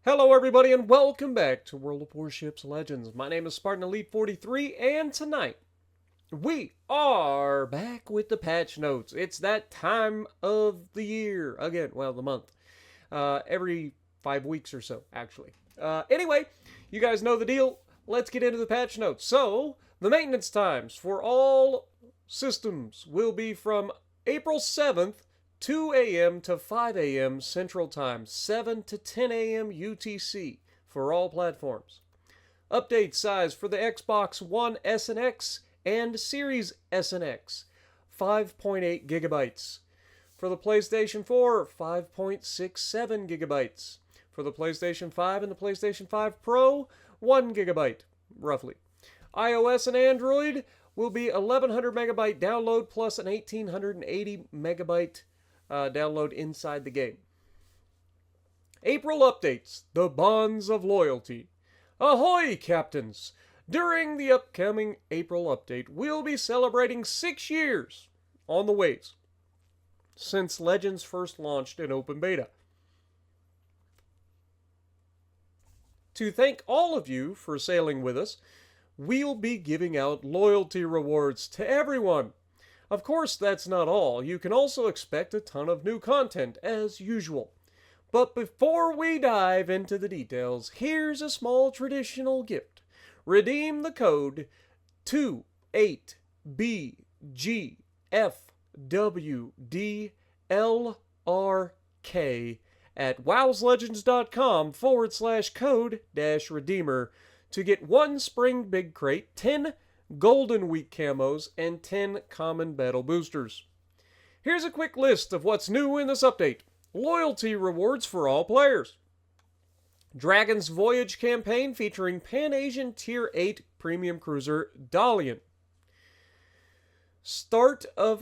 Hello everybody and welcome back to World of Warships Legends. My name is Spartan Elite 43 and tonight we are back with the patch notes. It's that time of the year. Again, well, the month. Every 5 weeks or so, actually. Anyway, you guys know the deal. Let's get into the patch notes. So, the maintenance times for all systems will be from April 7th 2 a.m. to 5 a.m. Central Time, 7 to 10 a.m. UTC for all platforms. Update size for the Xbox One S and X and Series S and X, 5.8 gigabytes. For the PlayStation 4, 5.67 gigabytes. For the PlayStation 5 and the PlayStation 5 Pro, 1 gigabyte, roughly. iOS and Android will be 1100 megabyte download plus an 1880 megabyte download inside the game. April updates. The Bonds of Loyalty. Ahoy, Captains! During the upcoming April update, we'll be celebrating 6 years on the waves since Legends first launched in open beta. To thank all of you for sailing with us, we'll be giving out loyalty rewards to everyone. Of course, that's not all. You can also expect a ton of new content, as usual. But before we dive into the details, here's a small traditional gift. Redeem the code 28BGFWDLRK at wowslegends.com/code-redeemer to get 1 Spring Big Crate, 10 Golden Week camos, and 10 common battle boosters. Here's a quick list of what's new in this update. Loyalty rewards for all players. Dragon's Voyage campaign featuring Pan-Asian Tier 8 premium cruiser Dalian. Start of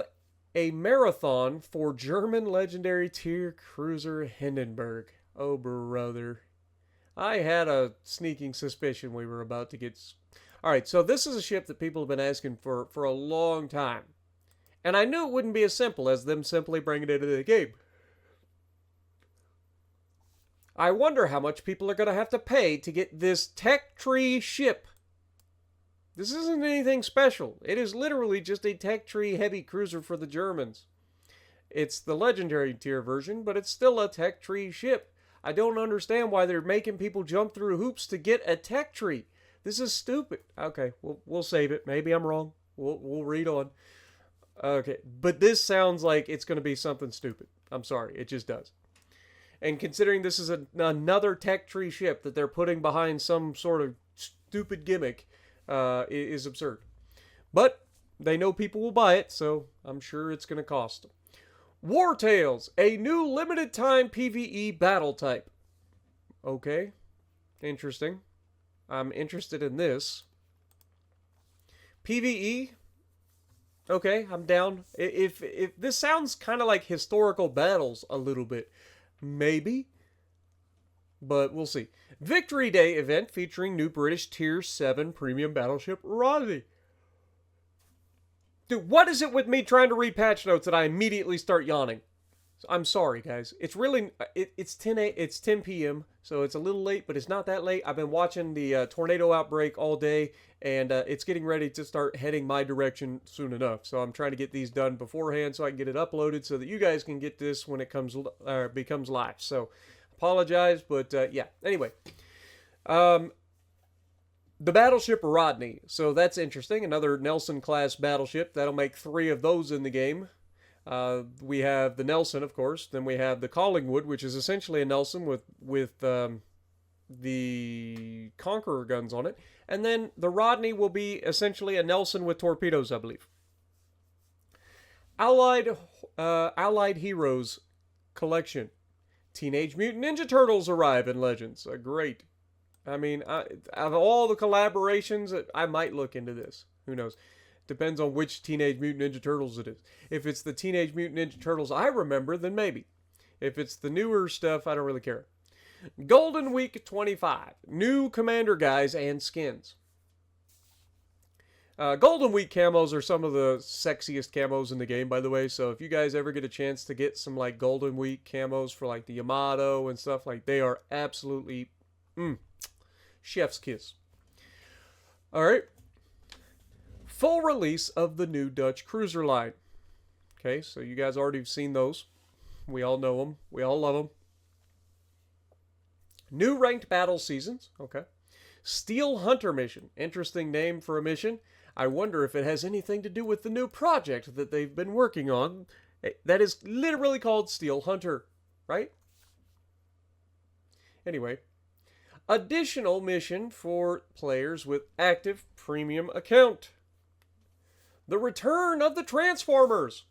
a marathon for German legendary tier cruiser Hindenburg. Oh, brother. I had a sneaking suspicion we were about to get... Alright, so this is a ship that people have been asking for a long time. And I knew it wouldn't be as simple as them simply bringing it into the game. I wonder how much people are going to have to pay to get this tech tree ship. This isn't anything special. It is literally just a tech tree heavy cruiser for the Germans. It's the legendary tier version, but it's still a tech tree ship. I don't understand why they're making people jump through hoops to get a tech tree. This is stupid. Okay, we'll save it. Maybe I'm wrong. We'll read on. Okay, but this sounds like it's going to be something stupid. I'm sorry, it just does. And considering this is another tech tree ship that they're putting behind some sort of stupid gimmick, is absurd. But they know people will buy it, so I'm sure it's going to cost them. War Tales, a new limited time PvE battle type. Okay, interesting. I'm interested in this. PvE. Okay, I'm down. If this sounds kind of like historical battles a little bit. Maybe. But we'll see. Victory Day event featuring new British Tier 7 premium battleship Rodney. Dude, what is it with me trying to read patch notes that I immediately start yawning? I'm sorry, guys. It's really... It's 10 p.m., so it's a little late, but it's not that late. I've been watching the tornado outbreak all day, and it's getting ready to start heading my direction soon enough. So I'm trying to get these done beforehand so I can get it uploaded so that you guys can get this when it becomes live. So, apologize, but yeah. Anyway. The battleship Rodney. So that's interesting. Another Nelson-class battleship. That'll make 3 of those in the game. We have the Nelson, of course. Then we have the Collingwood, which is essentially a Nelson with the Conqueror guns on it. And then the Rodney will be essentially a Nelson with torpedoes, I believe. Allied Heroes Collection. Teenage Mutant Ninja Turtles arrive in Legends. Great. I mean, out of all the collaborations, I might look into this. Who knows? Depends on which Teenage Mutant Ninja Turtles it is. If it's the Teenage Mutant Ninja Turtles I remember, then maybe. If it's the newer stuff, I don't really care. Golden Week 25. New Commander guys and skins. Golden Week camos are some of the sexiest camos in the game, by the way. So if you guys ever get a chance to get some like Golden Week camos for like the Yamato and stuff, like they are absolutely chef's kiss. All right. Full release of the new Dutch cruiser line. Okay, so you guys already have seen those. We all know them. We all love them. New ranked battle seasons. Okay. Steel Hunter mission. Interesting name for a mission. I wonder if it has anything to do with the new project that they've been working on. That is literally called Steel Hunter, right? Anyway. Additional mission for players with active premium account. The return of the Transformers.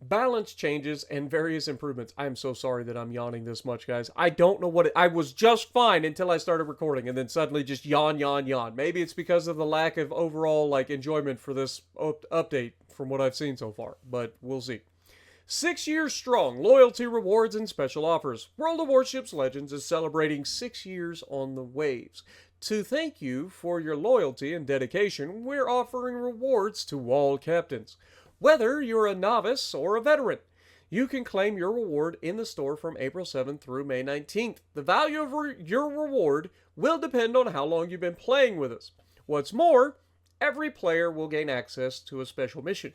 Balance changes and various improvements. I am so sorry that I'm yawning this much, guys. I don't know what I was just fine until I started recording and then suddenly just yawn. Maybe it's because of the lack of overall like enjoyment for this update from what I've seen so far, but we'll see. 6 years strong, loyalty rewards and special offers. World of Warships Legends is celebrating 6 years on the waves. To thank you for your loyalty and dedication, we're offering rewards to all captains. Whether you're a novice or a veteran, you can claim your reward in the store from April 7th through May 19th. The value of your reward will depend on how long you've been playing with us. What's more, every player will gain access to a special mission.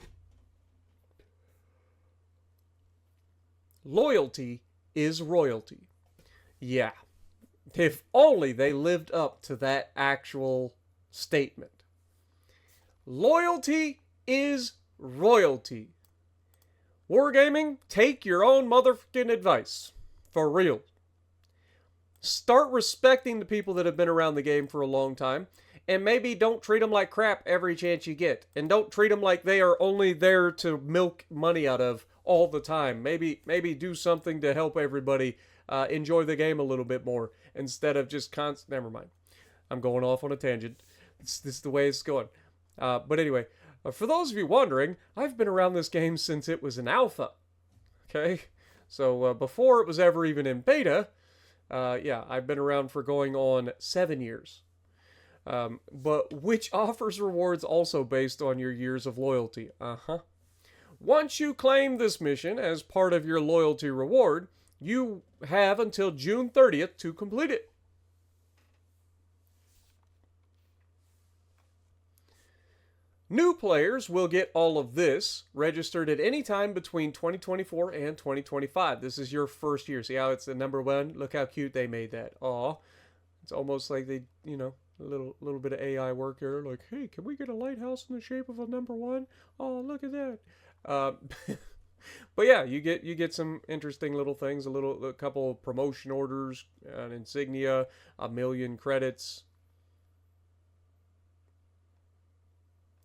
Loyalty is royalty. Yeah. If only they lived up to that actual statement. Loyalty is royalty. Wargaming, take your own motherfucking advice. For real. Start respecting the people that have been around the game for a long time. And maybe don't treat them like crap every chance you get. And don't treat them like they are only there to milk money out of all the time. Maybe do something to help everybody enjoy the game a little bit more. Instead of just never mind. I'm going off on a tangent. This is the way it's going. But anyway, for those of you wondering, I've been around this game since it was in alpha. Okay? So before it was ever even in beta, yeah, I've been around for going on 7 years. But which offers rewards also based on your years of loyalty. Once you claim this mission as part of your loyalty reward, you have until June 30th to complete it. New players will get all of this registered at any time between 2024 and 2025. This is your first year. See how it's the number one? Look how cute they made that. Aw. It's almost like they, you know, a little bit of AI work here. Like, hey, can we get a lighthouse in the shape of a number one? Oh, look at that. But yeah, you get some interesting little things. A couple promotion orders, an insignia, 1 million credits.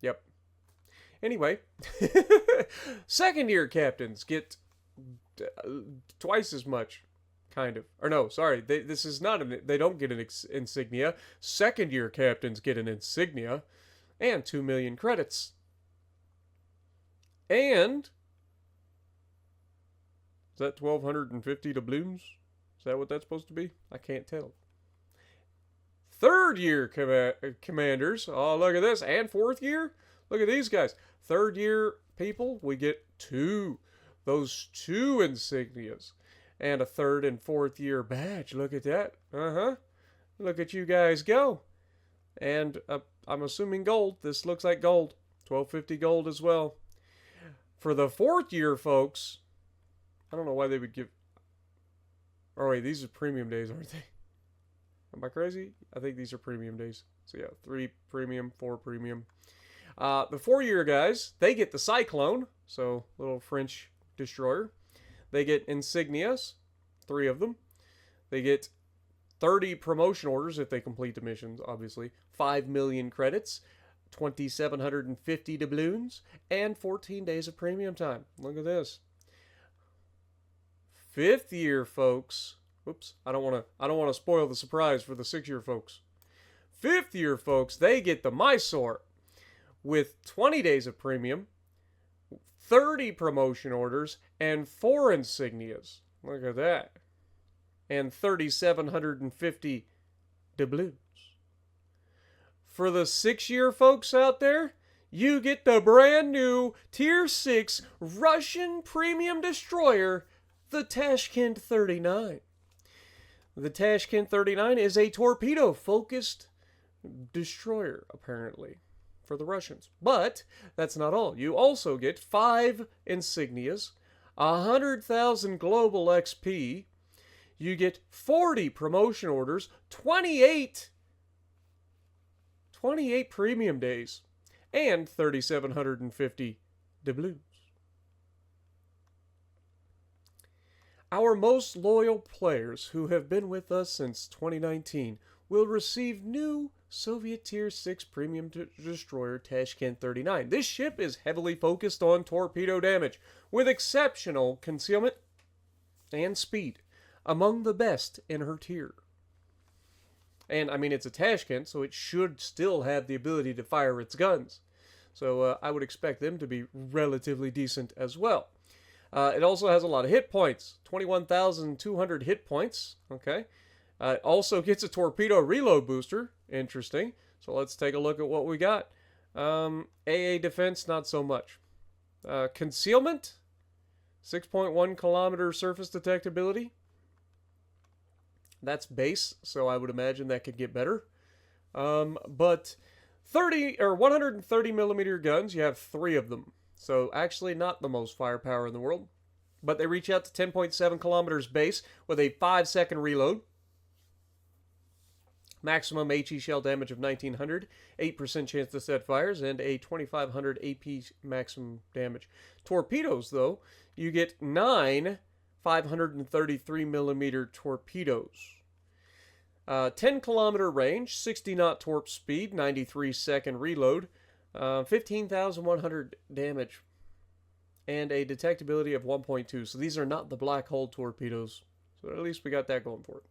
Yep. Anyway, second year captains get twice as much, kind of. Or no, sorry, this is not they don't get an insignia. Second year captains get an insignia and 2 million credits. And is that 1,250 doubloons? Is that what that's supposed to be? I can't tell. Third year commanders. Oh, look at this. And fourth year. Look at these guys. Third year people, we get those two insignias. And a third and fourth year badge. Look at that. Look at you guys go. And I'm assuming gold. This looks like gold. 1,250 gold as well. For the fourth year folks, I don't know why they would give... Oh wait, these are premium days, aren't they? Am I crazy? I think these are premium days. So yeah, 3 premium, 4 premium. The 4-year guys, they get the Cyclone, so little French destroyer. They get insignias, 3 of them. They get 30 promotion orders if they complete the missions, obviously. 5 million credits, 2,750 doubloons, and 14 days of premium time. Look at this. 5th year folks. Whoops, I don't want to spoil the surprise for the 6-year folks. 5th year folks, they get the Mysore with 20 days of premium, 30 promotion orders, and 4 insignias. Look at that. And 3,750 doubloons. For the 6-year folks out there, you get the brand new Tier 6 Russian premium destroyer, the Tashkent 39. The Tashkent 39 is a torpedo-focused destroyer, apparently, for the Russians. But that's not all. You also get 5 insignias, 100,000 global XP, you get 40 promotion orders, 28 premium days, and 3,750 doubloons. Our most loyal players who have been with us since 2019 will receive new Soviet Tier 6 Premium Destroyer Tashkent 39. This ship is heavily focused on torpedo damage, with exceptional concealment and speed, among the best in her tier. And, I mean, it's a Tashkent, so it should still have the ability to fire its guns. So I would expect them to be relatively decent as well. It also has a lot of hit points, 21,200 hit points, okay? It also gets a torpedo reload booster, interesting. So let's take a look at what we got. AA defense, not so much. Concealment, 6.1 kilometer surface detectability. That's base, so I would imagine that could get better. But 130 millimeter guns, you have 3 of them. So actually not the most firepower in the world. But they reach out to 10.7 kilometers base with a 5-second reload. Maximum HE shell damage of 1900, 8% chance to set fires, and a 2500 AP maximum damage. Torpedoes, though, you get 9 533 millimeter torpedoes. 10 kilometer range, 60 knot torp speed, 93 second reload, 15,100 damage, and a detectability of 1.2. So these are not the black hole torpedoes. So at least we got that going for it.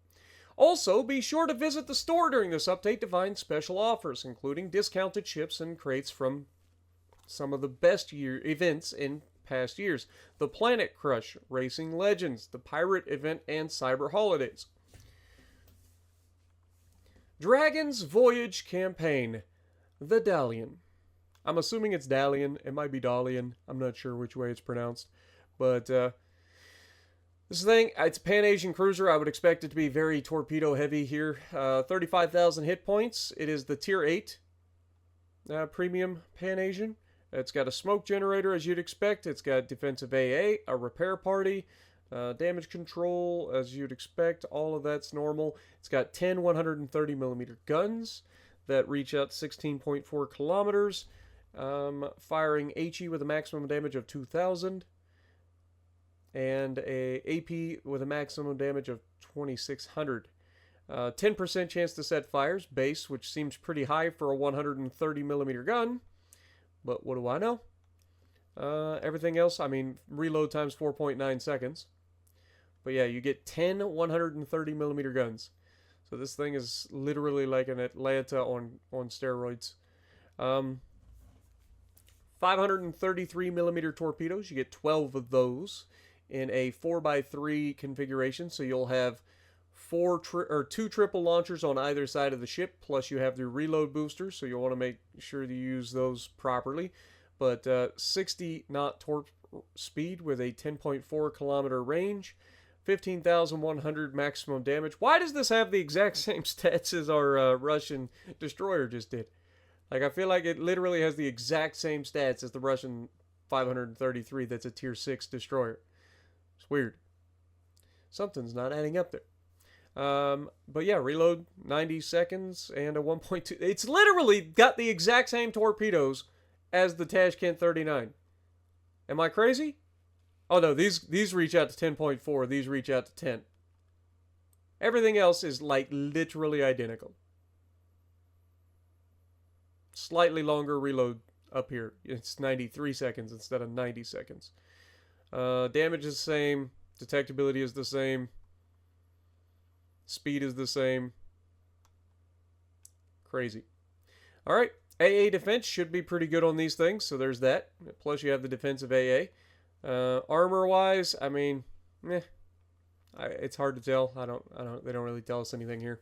Also, be sure to visit the store during this update to find special offers, including discounted ships and crates from some of the best events in past years. The Planet Crush, Racing Legends, the Pirate event, and Cyber Holidays. Dragon's Voyage Campaign, the Dalian. I'm assuming it's Dalian. It might be Dalian. I'm not sure which way it's pronounced. But this thing, it's a Pan-Asian cruiser. I would expect it to be very torpedo heavy here. 35,000 hit points. It is the Tier 8 premium Pan-Asian. It's got a smoke generator, as you'd expect. It's got defensive AA, a repair party, damage control, as you'd expect. All of that's normal. It's got 10 130 millimeter guns that reach out 16.4 kilometers, firing HE with a maximum damage of 2,000, and a AP with a maximum damage of 2,600. 10% chance to set fires, base, which seems pretty high for a 130 millimeter gun. But what do I know? Everything else, I mean, reload time's 4.9 seconds. But yeah, you get 10 130 millimeter guns. So this thing is literally like an Atlanta on steroids. 533 millimeter torpedoes. You get 12 of those in a 4x3 configuration. So you'll have 2 triple launchers on either side of the ship, plus you have the reload booster, so you'll want to make sure to use those properly. But 60 knot torp speed with a 10.4 kilometer range, 15,100 maximum damage. Why does this have the exact same stats as our Russian destroyer just did? Like, I feel like it literally has the exact same stats as the Russian 533 that's a Tier 6 destroyer. It's weird. Something's not adding up there. But yeah, reload 90 seconds and a 1.2. It's literally got the exact same torpedoes as the Tashkent 39. Am I crazy? Oh no, these reach out to 10.4. These reach out to 10. Everything else is like literally identical. Slightly longer reload up here. It's 93 seconds instead of 90 seconds. Damage is the same. Detectability is the same. Speed is the same. Crazy. Alright, AA defense should be pretty good on these things, so there's that. Plus you have the defensive AA. Armor-wise, I mean, it's hard to tell. They don't really tell us anything here.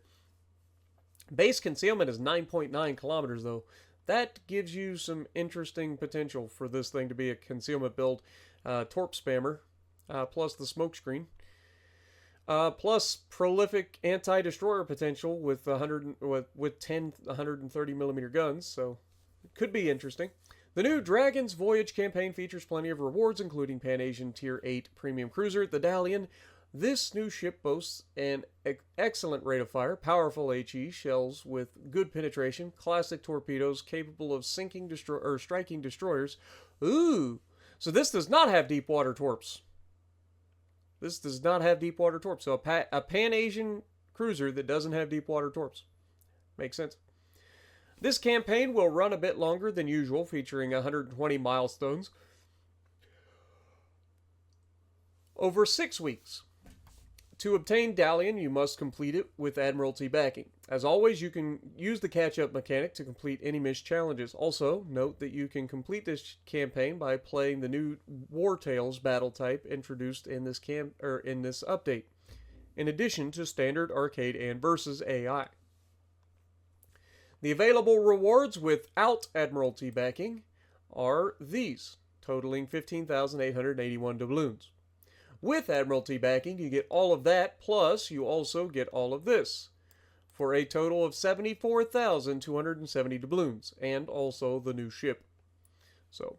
Base concealment is 9.9 kilometers, though. That gives you some interesting potential for this thing to be a concealment build. Torp spammer, plus the smokescreen. Plus prolific anti-destroyer potential with 10 130 millimeter guns, so it could be interesting. The new Dragon's Voyage campaign features plenty of rewards, including Pan-Asian Tier 8 premium cruiser, the Dalian. This new ship boasts an excellent rate of fire, powerful HE shells with good penetration, classic torpedoes capable of striking destroyers. Ooh, so this does not have deep water torps. This does not have deep water torps. So a Pan-Asian cruiser that doesn't have deep water torps. Makes sense. This campaign will run a bit longer than usual, featuring 120 milestones over 6 weeks. To obtain Dalian, you must complete it with Admiralty backing. As always, you can use the catch-up mechanic to complete any missed challenges. Also, note that you can complete this campaign by playing the new War Tales battle type introduced in this update, in addition to standard arcade and versus AI. The available rewards without Admiralty backing are these, totaling 15,881 doubloons. With Admiralty backing, you get all of that, plus you also get all of this, for a total of 74,270 doubloons, and also the new ship. So,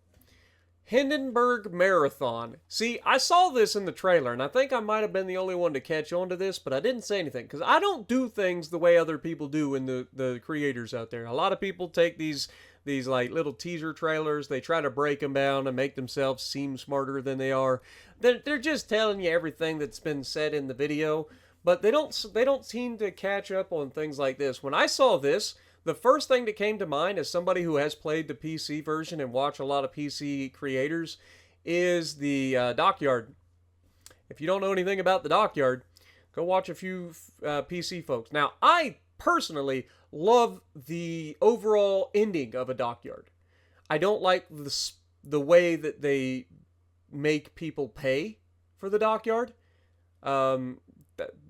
Hindenburg Marathon. See, I saw this in the trailer, and I think I might have been the only one to catch on to this, but I didn't say anything, because I don't do things the way other people do in the creators out there. A lot of people take these like little teaser trailers, they try to break them down and make themselves seem smarter than they are. They're just telling you everything that's been said in the video, but they don't seem to catch up on things like this. When I saw this, the first thing that came to mind as somebody who has played the PC version and watched a lot of PC creators is the Dockyard. If you don't know anything about the Dockyard, go watch a few PC folks. Now, I personally love the overall ending of a Dockyard. I don't like the way that they make people pay for the Dockyard.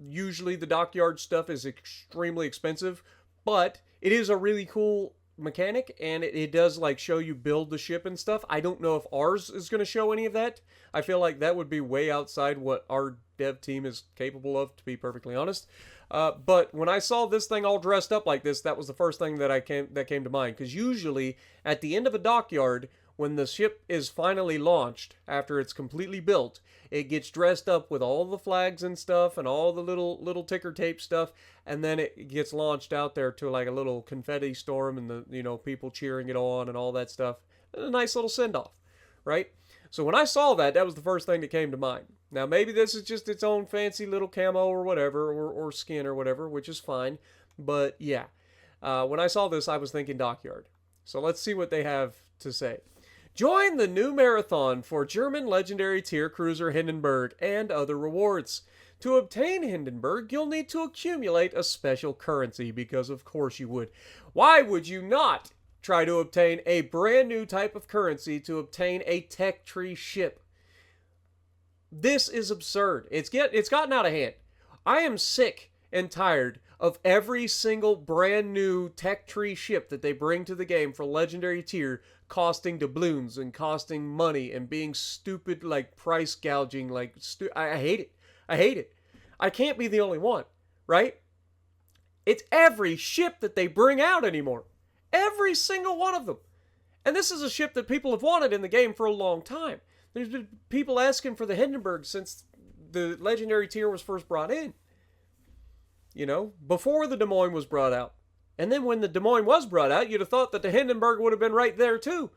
Usually the Dockyard stuff is extremely expensive, but it is a really cool mechanic, and it does like show you build the ship and stuff. I don't know if ours is going to show any of that. I feel like that would be way outside what our dev team is capable of, to be perfectly honest. But when I saw this thing all dressed up like this, that was the first thing that came to mind. Because usually at the end of a Dockyard, when the ship is finally launched after it's completely built, it gets dressed up with all the flags and stuff and all the little ticker tape stuff, and then it gets launched out there to like a little confetti storm and the people cheering it on and all that stuff. A nice little send-off, right? So when I saw that, that was the first thing that came to mind. Now maybe this is just its own fancy little camo or whatever, or skin or whatever, which is fine. But yeah, when I saw this, I was thinking Dockyard. So let's see what they have to say. Join the new marathon for German legendary tier cruiser Hindenburg and other rewards. To obtain Hindenburg, you'll need to accumulate a special currency, because of course you would. Why would you not try to obtain a brand new type of currency to obtain a tech tree ship? This is absurd. It's gotten out of hand. I am sick and tired of every single brand new tech tree ship that they bring to the game for legendary tier costing doubloons and costing money and being stupid, like price gouging, like I hate it. I hate it. I can't be the only one, right? It's every ship that they bring out anymore. Every single one of them. And this is a ship that people have wanted in the game for a long time. There's been people asking for the Hindenburg since the legendary tier was first brought in. Before the Des Moines was brought out. And then when the Des Moines was brought out, you'd have thought that the Hindenburg would have been right there too.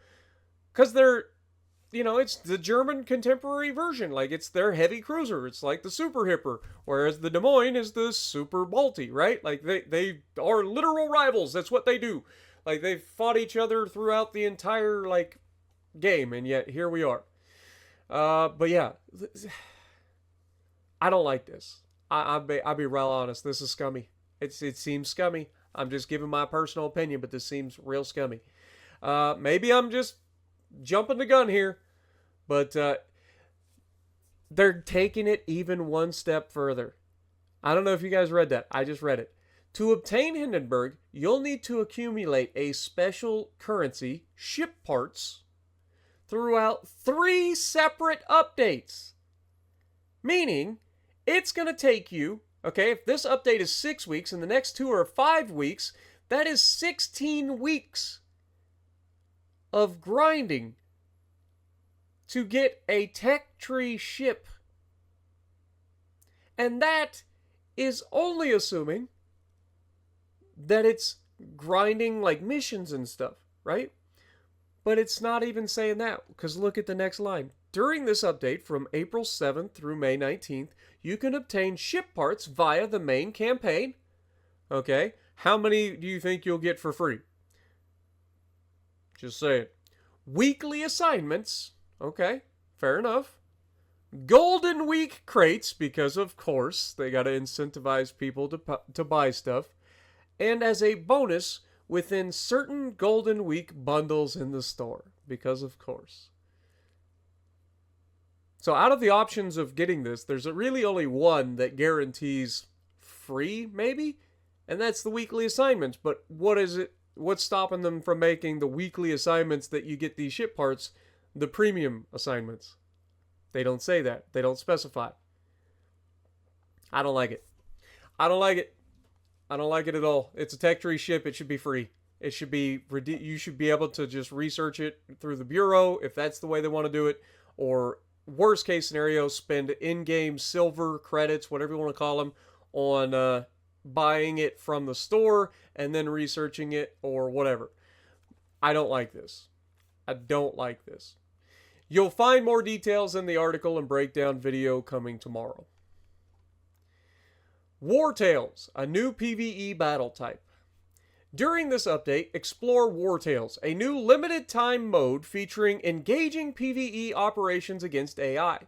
Because it's the German contemporary version. Like, it's their heavy cruiser. It's like the Super Hipper. Whereas the Des Moines is the Super Balti, right? Like, they are literal rivals. That's what they do. Like, they've fought each other throughout the entire, game. And yet, here we are. But yeah. I don't like this. I'll be real honest. This is scummy. It seems scummy. I'm just giving my personal opinion, but this seems real scummy. Maybe I'm just jumping the gun here, but they're taking it even one step further. I don't know if you guys read that. I just read it. To obtain Hindenburg, you'll need to accumulate a special currency, ship parts, throughout 3 separate updates. Meaning, it's going to take you, okay, if this update is 6 weeks and the next 2 are 5 weeks, that is 16 weeks of grinding to get a tech tree ship. And that is only assuming that it's grinding like missions and stuff, right? But it's not even saying that, because look at the next line. During this update from April 7th through May 19th, you can obtain ship parts via the main campaign. Okay, how many do you think you'll get for free? Just saying. Weekly assignments. Okay, fair enough. Golden Week crates, because of course they got to incentivize people to buy stuff. And as a bonus, within certain Golden Week bundles in the store, because of course. So out of the options of getting this, there's really only one that guarantees free, maybe? And that's the weekly assignments. But what is it? What's stopping them from making the weekly assignments that you get these ship parts the premium assignments? They don't say that. They don't specify. I don't like it. I don't like it. I don't like it at all. It's a tech tree ship. It should be free. It should be, you should be able to just research it through the bureau if that's the way they want to do it. Or worst case scenario, spend in-game silver credits, whatever you want to call them, on buying it from the store and then researching it or whatever. I don't like this. I don't like this. You'll find more details in the article and breakdown video coming tomorrow. War Tales, a new PvE battle type. During this update, explore War Tales, a new limited time mode featuring engaging PvE operations against AI.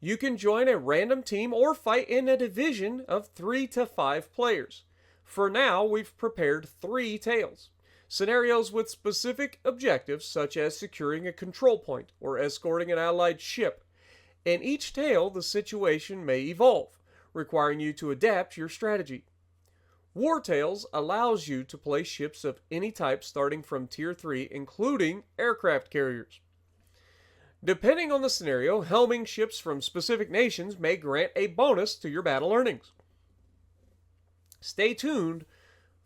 You can join a random team or fight in a division of 3 to 5 players. For now, we've prepared 3 tales. Scenarios with specific objectives such as securing a control point or escorting an allied ship. In each tale, the situation may evolve, requiring you to adapt your strategy. War Tales allows you to play ships of any type starting from Tier 3, including aircraft carriers. Depending on the scenario, helming ships from specific nations may grant a bonus to your battle earnings. Stay tuned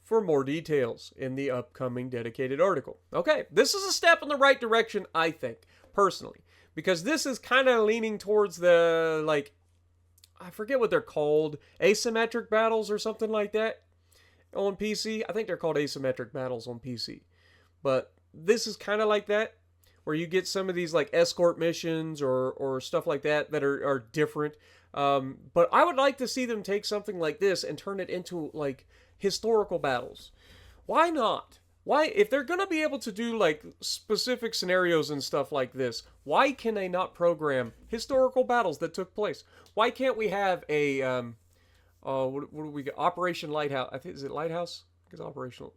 for more details in the upcoming dedicated article. Okay, this is a step in the right direction, I think, personally, because this is kind of leaning towards the, like, I forget what they're called, asymmetric battles or something like that on PC. I think they're called asymmetric battles on PC. But this is kind of like that, where you get some of these like escort missions or stuff like that are different. But I would like to see them take something like this and turn it into like historical battles. Why not? Why, if they're going to be able to do like specific scenarios and stuff like this, why can they not program historical battles that took place? Why can't we have a what do we get? Operation Lighthouse. I think, is it Lighthouse? I think it's Operational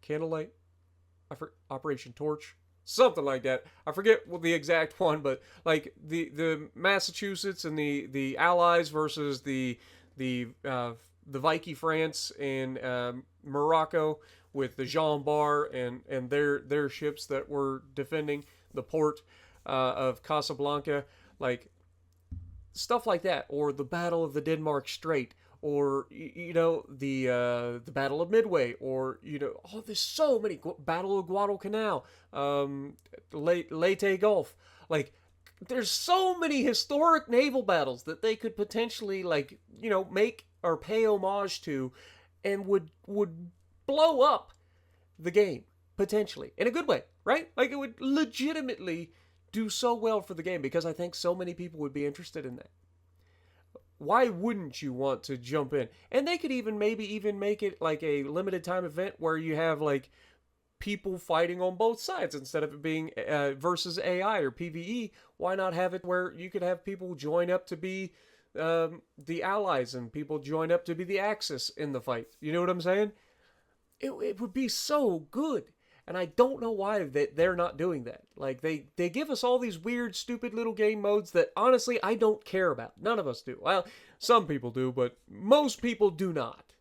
Candlelight. Operation Torch. Something like that. I forget what the exact one, but like the Massachusetts and the Allies versus the Viking France and Morocco with the Jean Bar and their ships that were defending the port of Casablanca, like stuff like that, or the Battle of the Denmark Strait, or the Battle of Midway, or there's so many, Battle of Guadalcanal, Leyte Gulf, like there's so many historic naval battles that they could potentially make or pay homage to, and would blow up the game potentially in a good way, right? Like it would legitimately do so well for the game, because I think so many people would be interested in that. Why wouldn't you want to jump in? And they could maybe even make it like a limited time event where you have like people fighting on both sides instead of it being versus AI or PvE. Why not have it where you could have people join up to be the allies and people join up to be the Axis in the fight? You know what I'm saying? It would be so good. And I don't know why they're not doing that. Like, they give us all these weird, stupid little game modes that, honestly, I don't care about. None of us do. Well, some people do, but most people do not.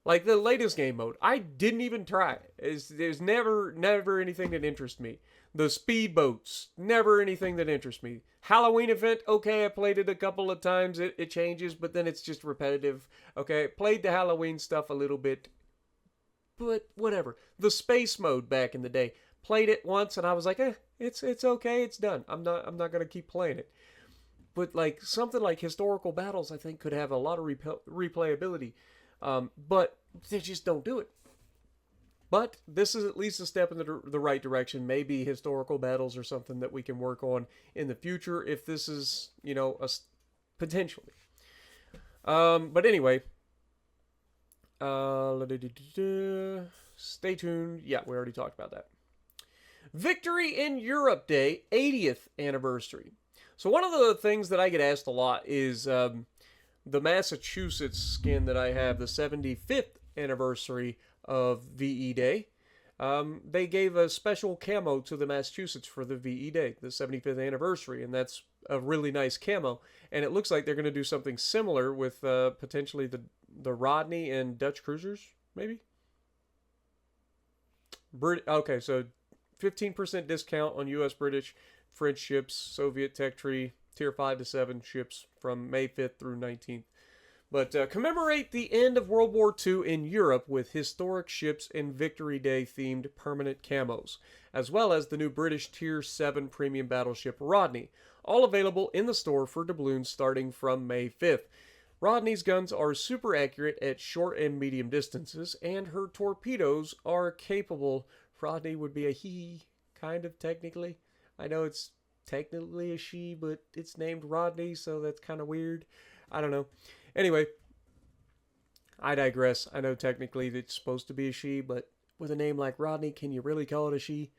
Like the latest game mode, I didn't even try. There's never anything that interests me. The speedboats, never anything that interests me. Halloween event, okay, I played it a couple of times. It changes, but then it's just repetitive. Okay, played the Halloween stuff a little bit, but whatever. The space mode back in the day, played it once and I was like, it's okay, it's done. I'm not gonna keep playing it. But like something like historical battles, I think could have a lot of replayability, but they just don't do it. But this is at least a step in the right direction. Maybe historical battles or something that we can work on in the future if this is, potentially. But anyway, stay tuned. Yeah, we already talked about that. Victory in Europe Day 80th anniversary. So one of the things that I get asked a lot is the Massachusetts skin that I have, the 75th anniversary of VE Day. They gave a special camo to the Massachusetts for the VE Day, the 75th anniversary, and that's a really nice camo. And it looks like they're going to do something similar with potentially the Rodney and Dutch cruisers, maybe? Okay, so 15% discount on U.S., British, French ships, Soviet tech tree, tier 5 to 7 ships from May 5th through 19th. But commemorate the end of World War II in Europe with historic ships and Victory Day themed permanent camos, as well as the new British Tier 7 premium battleship Rodney, all available in the store for doubloons starting from May 5th. Rodney's guns are super accurate at short and medium distances, and her torpedoes are capable. Rodney would be a he, kind of technically. I know it's technically a she, but it's named Rodney, so that's kind of weird. I don't know. Anyway, I digress. I know technically it's supposed to be a she, but with a name like Rodney, can you really call it a she?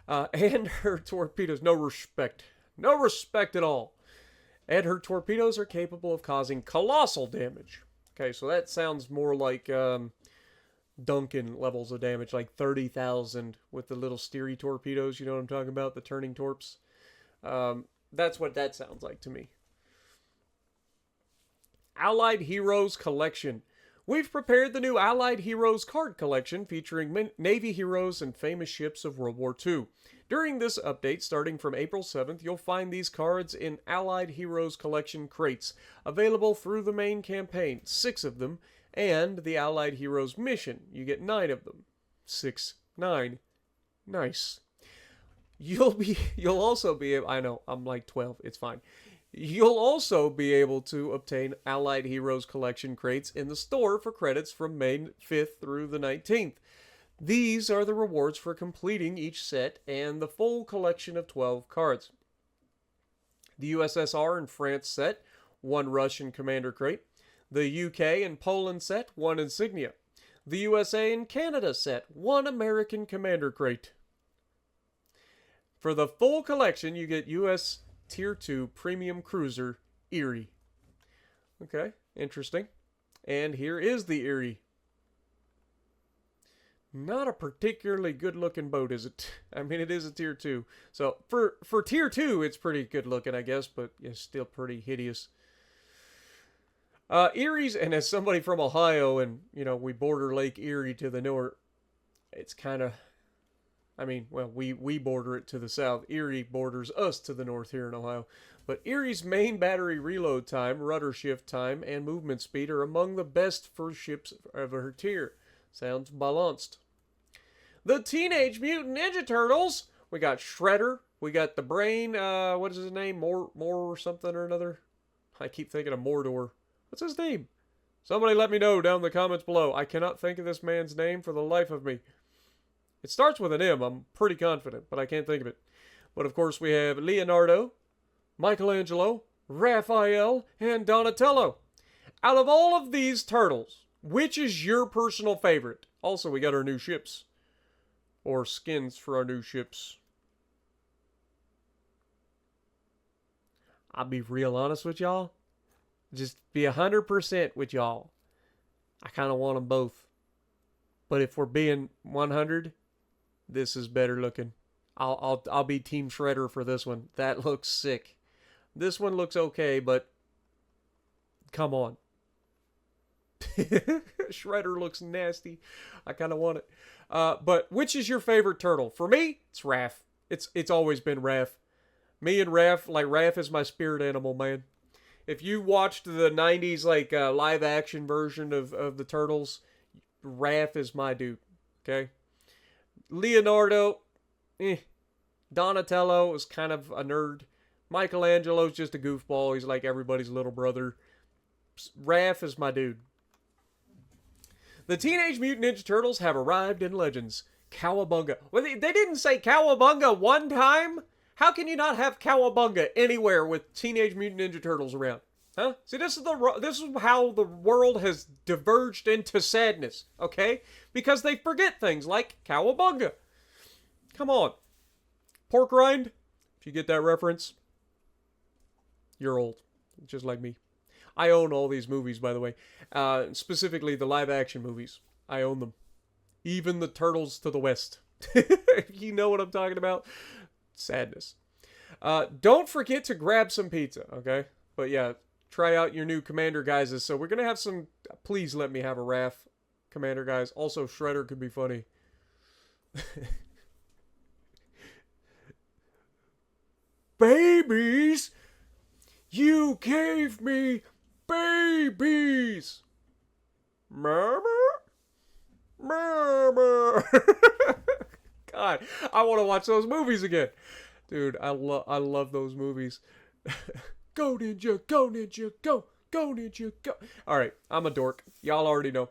And her torpedoes, no respect. No respect at all. And her torpedoes are capable of causing colossal damage. Okay, so that sounds more like Duncan levels of damage, like 30,000 with the little steery torpedoes. You know what I'm talking about? The turning torps. That's what that sounds like to me. Allied Heroes Collection. We've prepared the new Allied Heroes card collection featuring Navy heroes and famous ships of World War II. During this update, starting from April 7th, you'll find these cards in Allied Heroes Collection crates, available through the main campaign, 6 of them, and the Allied Heroes mission. You get 9 of them. 6, 9. Nice. You'll also be able, I know, I'm like 12, it's fine. You'll also be able to obtain Allied Heroes Collection crates in the store for credits from May 5th through the 19th. These are the rewards for completing each set and the full collection of 12 cards. The USSR and France set, 1 Russian Commander crate. The UK and Poland set, 1 Insignia. The USA and Canada set, 1 American Commander crate. For the full collection, you get US Tier 2 Premium Cruiser Erie. Okay, interesting. And here is the Erie. Not a particularly good-looking boat, is it? I mean, it is a Tier 2. So, for Tier 2, it's pretty good-looking, I guess, but it's still pretty hideous. Erie's, and as somebody from Ohio, and, we border Lake Erie to the north, it's kind of... I mean, well, we border it to the south. Erie borders us to the north here in Ohio. But Erie's main battery reload time, rudder shift time, and movement speed are among the best for ships of her tier. Sounds balanced. The Teenage Mutant Ninja Turtles. We got Shredder. We got the Brain. What is his name? More or something or another. I keep thinking of Mordor. What's his name? Somebody let me know down in the comments below. I cannot think of this man's name for the life of me. It starts with an M, I'm pretty confident, but I can't think of it. But of course we have Leonardo, Michelangelo, Raphael, and Donatello. Out of all of these turtles, which is your personal favorite? Also, we got our new ships. Or skins for our new ships. I'll be real honest with y'all. Just be 100% with y'all. I kind of want them both. But if we're being 100... this is better looking. I'll be Team Shredder for this one. That looks sick. This one looks okay, but come on. Shredder looks nasty. I kind of want it. But which is your favorite turtle? For me, it's Raph. It's always been Raph. Me and Raph, like Raph is my spirit animal, man. If you watched the 90s like live action version of the Turtles, Raph is my dude. Okay? Leonardo, eh. Donatello is kind of a nerd. Michelangelo's just a goofball. He's like everybody's little brother. Raph is my dude. The Teenage Mutant Ninja Turtles have arrived in Legends. Cowabunga. Well, they didn't say Cowabunga one time? How can you not have Cowabunga anywhere with Teenage Mutant Ninja Turtles around? Huh? See, this is how the world has diverged into sadness, okay? Because they forget things like Cowabunga. Come on. Pork rind? If you get that reference, you're old. Just like me. I own all these movies, by the way. Specifically the live-action movies. I own them. Even the Turtles to the West. You know what I'm talking about? Sadness. Don't forget to grab some pizza, okay? But yeah, try out your new Commander guises. So we're going to have some... Please let me have a Raph Commander guys. Also, Shredder could be funny. Babies! You gave me babies! Mama? Mama! God, I want to watch those movies again. Dude, I love those movies. Go Ninja, go Ninja, go! Go Ninja, go! Alright, I'm a dork. Y'all already know.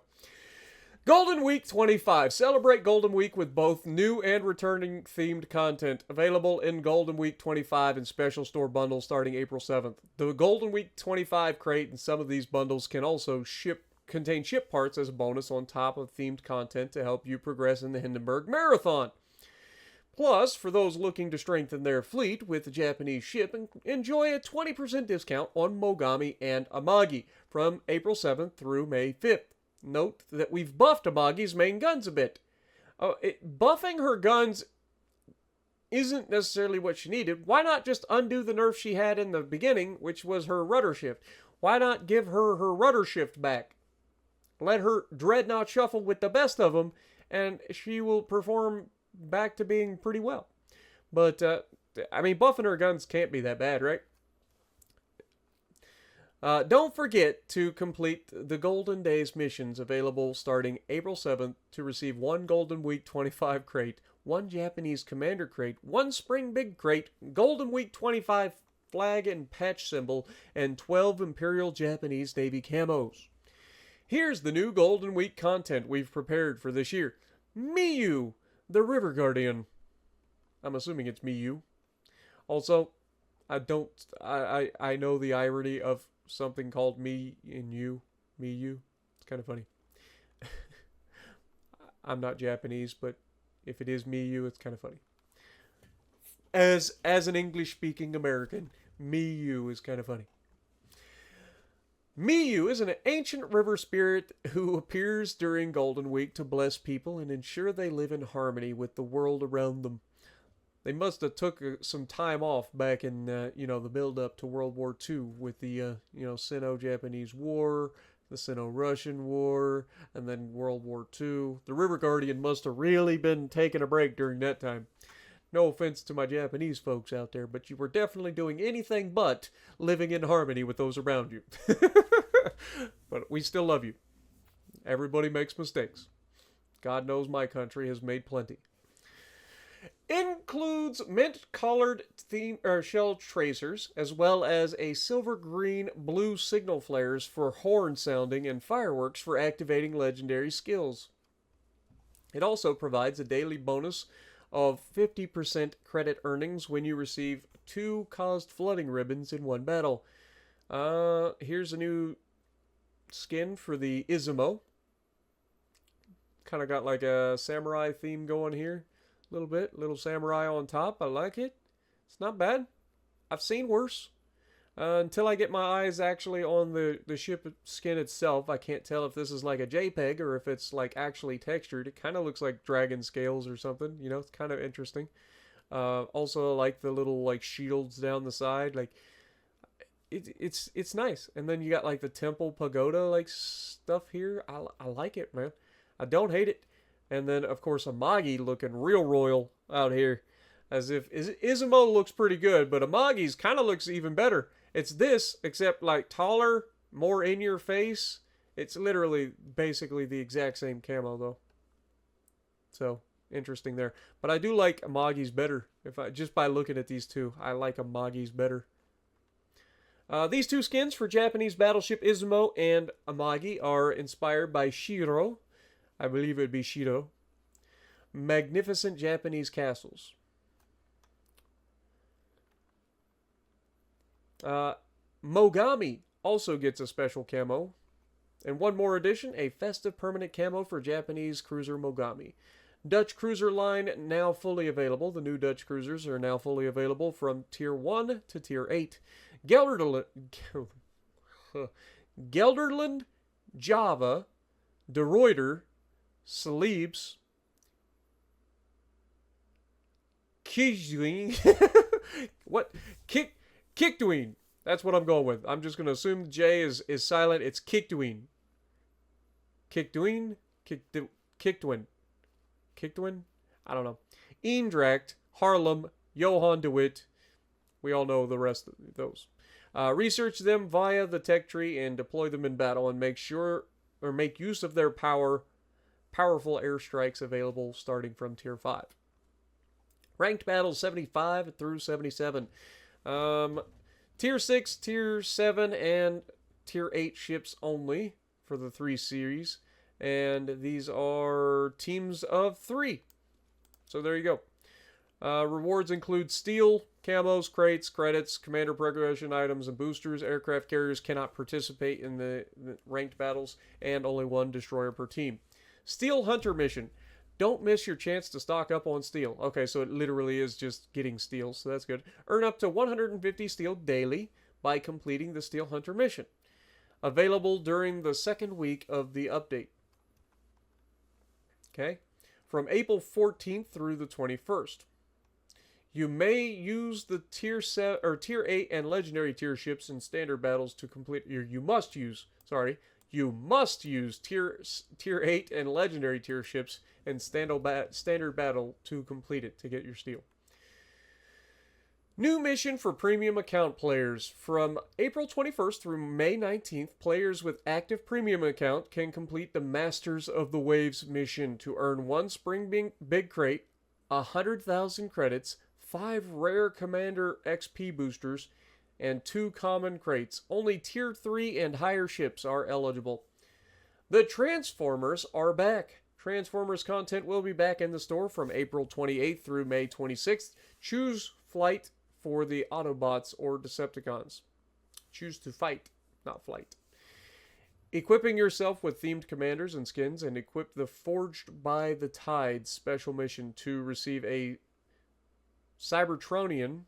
Golden Week 25. Celebrate Golden Week with both new and returning themed content. Available in Golden Week 25 in special store bundles starting April 7th. The Golden Week 25 crate and some of these bundles can also contain ship parts as a bonus on top of themed content to help you progress in the Hindenburg Marathon. Plus, for those looking to strengthen their fleet with a Japanese ship, enjoy a 20% discount on Mogami and Amagi from April 7th through May 5th. Note that we've buffed Amagi's main guns a bit. Buffing her guns isn't necessarily what she needed. Why not just undo the nerf she had in the beginning, which was her rudder shift? Why not give her her rudder shift back? Let her dreadnought shuffle with the best of them, and she will perform back to being pretty well. But, I mean, buffing her guns can't be that bad, right? Don't forget to complete the Golden Days missions available starting April 7th to receive 1 Golden Week 25 crate, 1 Japanese Commander crate, 1 Spring Big crate, Golden Week 25 flag and patch symbol, and 12 Imperial Japanese Navy camos. Here's the new Golden Week content we've prepared for this year. Miyu, the River Guardian. I'm assuming it's Miyu. Also, I know the irony of something called me and you. It's kind of funny. I'm not Japanese, but if it is Miyu, it's kind of funny. As an English-speaking American, Miyu is kind of funny. Miyu is an ancient river spirit who appears during Golden Week to bless people and ensure they live in harmony with the world around them. They must have took some time off back in, the build-up to World War II with the, Sino-Japanese War, the Sino-Russian War, and then World War II. The River Guardian must have really been taking a break during that time. No offense to my Japanese folks out there, but you were definitely doing anything but living in harmony with those around you. But we still love you. Everybody makes mistakes. God knows my country has made plenty. Includes mint-colored shell tracers, as well as a silver-green-blue signal flares for horn sounding and fireworks for activating legendary skills. It also provides a daily bonus of 50% credit earnings when you receive 2 caused flooding ribbons in one battle. Here's a new skin for the Izumo. Kind of got like a samurai theme going here. A little bit. Little samurai on top. I like it. It's not bad. I've seen worse. Until I get my eyes actually on the ship skin itself, I can't tell if this is like a JPEG or if it's like actually textured. It kind of looks like dragon scales or something. You know, it's kind of interesting. Also, like the little like shields down the side. Like, it's nice. And then you got like the temple pagoda like stuff here. I like it, man. I don't hate it. And then of course Amagi looking real royal out here, as if Izumo looks pretty good, but Amagi's kind of looks even better. It's this except like taller, more in your face. It's literally basically the exact same camo though. So interesting there. But I do like Amagi's better. If I just by looking at these two, I like Amagi's better. These two skins for Japanese battleship Izumo and Amagi are inspired by Shiro. I believe it would be Shiro. Magnificent Japanese castles. Mogami also gets a special camo. And one more addition, a festive permanent camo for Japanese cruiser Mogami. Dutch cruiser line now fully available. The new Dutch cruisers are now fully available from Tier 1 to Tier 8. Gelderland, Java, De Ruyter, Celebes, Kijwing. What? Kiktween. That's what I'm going with. I'm just going to assume the J is silent. It's Kiktween. Kiktween? Kiktwin. Kiktwin? I don't know. Eendracht, Haarlem, Johan de Witt. We all know the rest of those. Research them via the tech tree and deploy them in battle, and make use of their powerful airstrikes available starting from Tier 5. Ranked battles 75 through 77. Tier 6, Tier 7, and Tier 8 ships only for the 3 series. And these are teams of 3. So there you go. Rewards include steel, camos, crates, credits, commander progression items, and boosters. Aircraft carriers cannot participate in the ranked battles, and only 1 destroyer per team. Steel Hunter mission. Don't miss your chance to stock up on steel. Okay, so it literally is just getting steel, so that's good. Earn up to 150 steel daily by completing the Steel Hunter mission. Available during the 2nd week of the update. Okay, from April 14th through the 21st. You may use the Tier 8 and Legendary tier ships in standard battles to complete. You must use Tier 8 and Legendary tier ships in standard battle to complete it, to get your steel. New mission for premium account players. From April 21st through May 19th, players with active premium account can complete the Masters of the Waves mission to earn 1 Spring Big Crate, 100,000 credits, 5 rare Commander XP boosters, and 2 common crates. Only Tier 3 and higher ships are eligible. The Transformers are back. Transformers content will be back in the store from April 28th through May 26th. Choose flight for the Autobots or Decepticons. Choose to fight, not flight. Equipping yourself with themed commanders and skins, and equip the Forged by the Tides special mission to receive a Cybertronian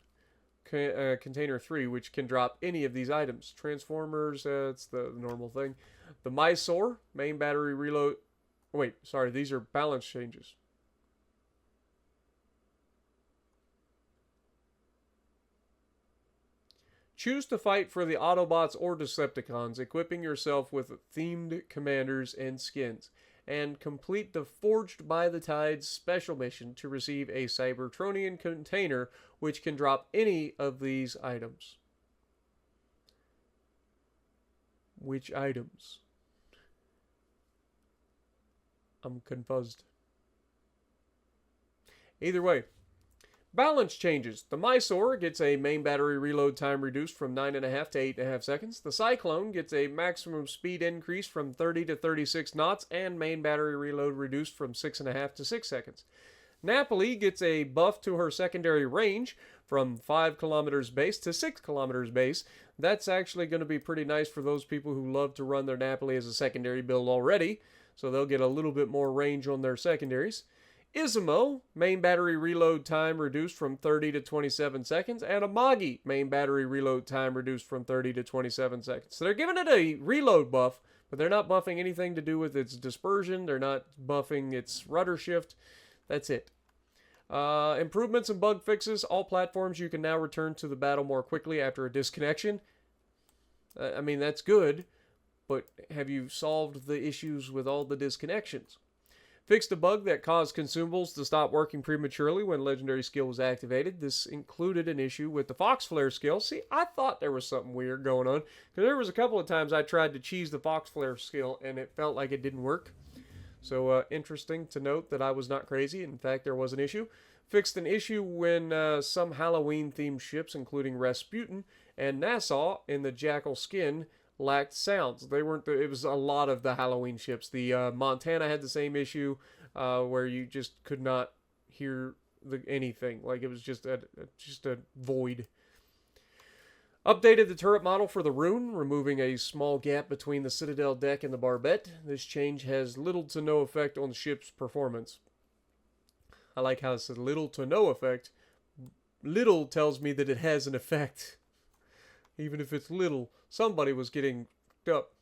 Container 3, which can drop any of these items. Transformers, it's the normal thing. The Mysore, main battery reload. Wait, sorry, these are balance changes. Choose to fight for the Autobots or Decepticons, equipping yourself with themed commanders and skins, and complete the Forged by the Tides special mission to receive a Cybertronian container, which can drop any of these items. Which items? I'm confused. Either way. Balance changes. The Mysore gets a main battery reload time reduced from 9.5 to 8.5 seconds. The Cyclone gets a maximum speed increase from 30 to 36 knots, and main battery reload reduced from 6.5 to 6 seconds. Napoli gets a buff to her secondary range from 5 kilometers base to 6 kilometers base. That's actually going to be pretty nice for those people who love to run their Napoli as a secondary build already, so they'll get a little bit more range on their secondaries. Izumo, main battery reload time reduced from 30 to 27 seconds, and Amagi, main battery reload time reduced from 30 to 27 seconds. So they're giving it a reload buff, but they're not buffing anything to do with its dispersion. They're not buffing its rudder shift. That's it. Improvements and bug fixes. All platforms, you can now return to the battle more quickly after a disconnection. I mean, that's good, but have you solved the issues with all the disconnections? Fixed a bug that caused consumables to stop working prematurely when legendary skill was activated. This included an issue with the Fox Flare skill. See, I thought there was something weird going on, because there was a couple of times I tried to cheese the Fox Flare skill and it felt like it didn't work. So interesting to note that I was not crazy. In fact, there was an issue. Fixed an issue when some Halloween-themed ships, including Rasputin and Nassau in the Jackal skin, lacked sounds. They weren't. It was a lot of the Halloween ships. The Montana had the same issue, where you just could not hear anything. Like it was just a void. Updated the turret model for the Rune, removing a small gap between the Citadel deck and the barbette. This change has little to no effect on the ship's performance. I like how it says little to no effect. Little tells me that it has an effect. Even if it's little, somebody was getting up.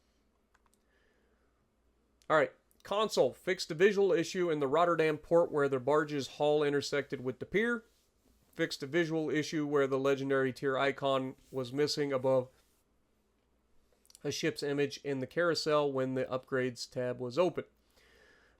Alright, console. Fixed a visual issue in the Rotterdam port where the barge's hull intersected with the pier. Fixed a visual issue where the legendary tier icon was missing above a ship's image in the carousel when the upgrades tab was open.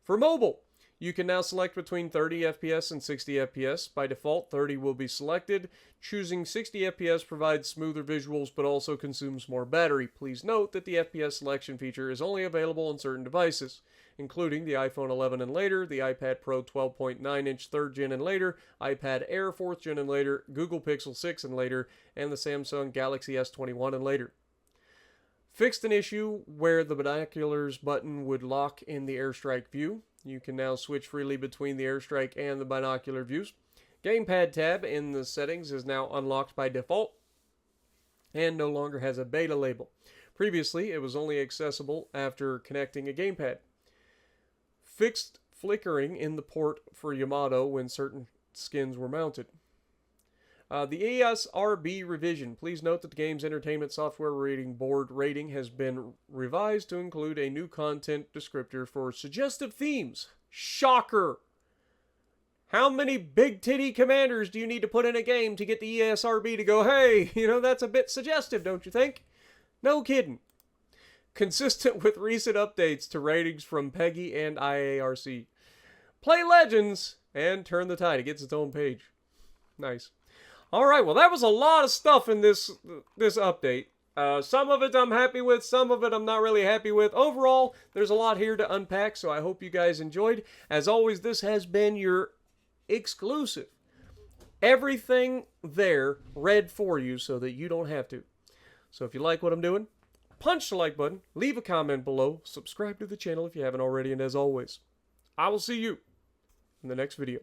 For mobile, you can now select between 30 FPS and 60 FPS. By default, 30 will be selected. Choosing 60 FPS provides smoother visuals but also consumes more battery. Please note that the FPS selection feature is only available on certain devices, including the iPhone 11 and later, the iPad Pro 12.9-inch 3rd gen and later, iPad Air 4th gen and later, Google Pixel 6 and later, and the Samsung Galaxy S21 and later. Fixed an issue where the binoculars button would lock in the airstrike view. You can now switch freely between the airstrike and the binocular views. Gamepad tab in the settings is now unlocked by default and no longer has a beta label. Previously, it was only accessible after connecting a gamepad. Fixed flickering in the port for Yamato when certain skins were mounted. The ESRB revision. Please note that the game's Entertainment Software Rating Board rating has been revised to include a new content descriptor for suggestive themes. Shocker! How many big titty commanders do you need to put in a game to get the ESRB to go, hey, that's a bit suggestive, don't you think? No kidding. Consistent with recent updates to ratings from PEGI and IARC. Play Legends and turn the tide. It gets its own page. Nice. Alright, well that was a lot of stuff in this update. Some of it I'm happy with, some of it I'm not really happy with. Overall, there's a lot here to unpack, so I hope you guys enjoyed. As always, this has been your exclusive. Everything there read for you so that you don't have to. So if you like what I'm doing, punch the like button, leave a comment below, subscribe to the channel if you haven't already, and as always, I will see you in the next video.